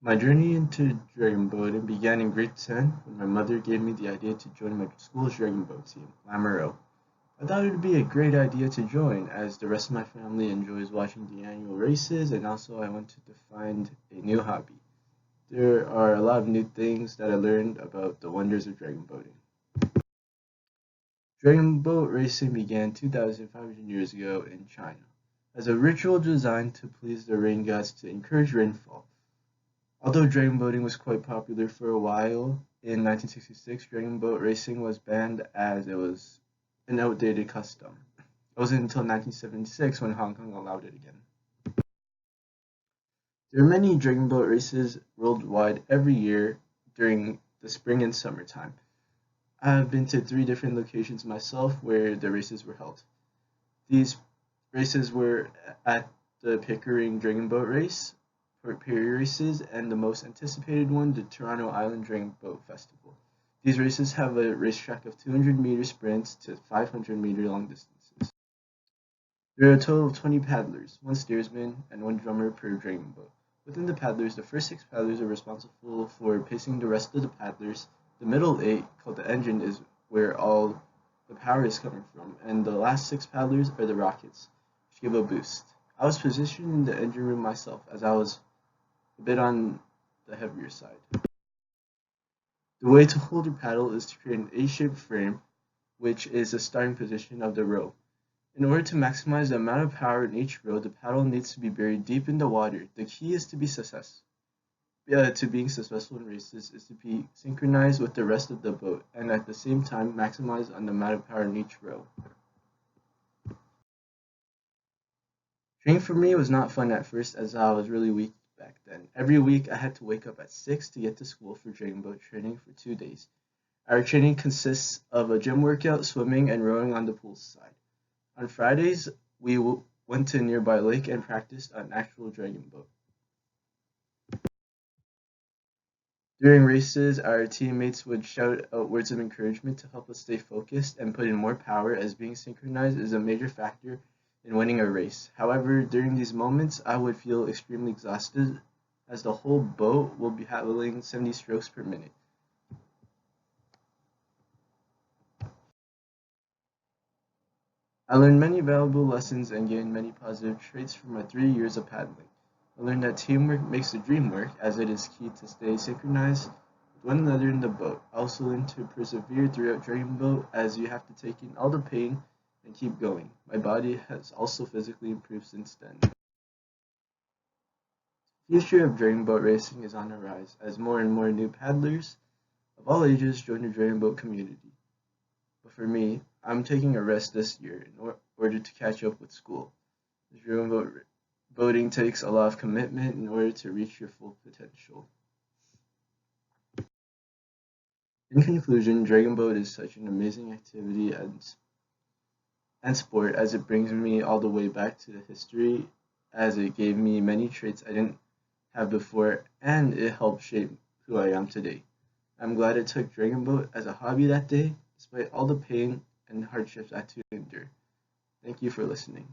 My journey into dragon boating began in grade 10 when my mother gave me the idea to join my school's dragon boat team, Lamoureux. I thought it would be a great idea to join as the rest of my family enjoys watching the annual races and also I wanted to find a new hobby. There are a lot of new things that I learned about the wonders of dragon boating. Dragon boat racing began 2,500 years ago in China as a ritual designed to please the rain gods to encourage rainfall. Although dragon boating was quite popular for a while, in 1966 dragon boat racing was banned as it was an outdated custom. It wasn't until 1976 when Hong Kong allowed it again. There are many dragon boat races worldwide every year during the spring and summertime. I have been to three different locations myself where the races were held. These races were at the Pickering Dragon Boat Race, Port Perry races, and the most anticipated one, the Toronto Island Dragon Boat Festival. These races have a racetrack of 200-meter sprints to 500-meter long distances. There are a total of 20 paddlers, one steersman, and one drummer per dragon boat. Within the paddlers, the first 6 paddlers are responsible for pacing the rest of the paddlers. The middle 8, called the engine, is where all the power is coming from, and the last 6 paddlers are the rockets, which give a boost. I was positioned in the engine room myself, as I was a bit on the heavier side. The way to hold your paddle is to create an A-shaped frame, which is the starting position of the row. In order to maximize the amount of power in each row, the paddle needs to be buried deep in the water. The key is to being successful in races is to be synchronized with the rest of the boat and at the same time maximize on the amount of power in each row. Training for me was not fun at first as I was really weak back then. Every week I had to wake up at 6 to get to school for dragon boat training for 2 days. Our training consists of a gym workout, swimming, and rowing on the pool side. On Fridays, we went to a nearby lake and practiced on an actual dragon boat. During races, our teammates would shout out words of encouragement to help us stay focused and put in more power, as being synchronized is a major factor in winning a race. However, during these moments, I would feel extremely exhausted as the whole boat will be handling 70 strokes per minute. I learned many valuable lessons and gained many positive traits from my 3 years of paddling. I learned that teamwork makes the dream work, as it is key to stay synchronized with one another in the boat. I also learned to persevere throughout dragon boat, as you have to take in all the pain and keep going. My body has also physically improved since then. The future of dragon boat racing is on the rise, as more and more new paddlers of all ages join the dragon boat community. But for me, I'm taking a rest this year in order to catch up with school. Dragon boating takes a lot of commitment in order to reach your full potential. In conclusion, dragon boat is such an amazing activity and sport, as it brings me all the way back to the history, as it gave me many traits I didn't have before, and it helped shape who I am today. I'm glad I took dragon boat as a hobby that day, despite all the pain and hardships I had to endure. Thank you for listening.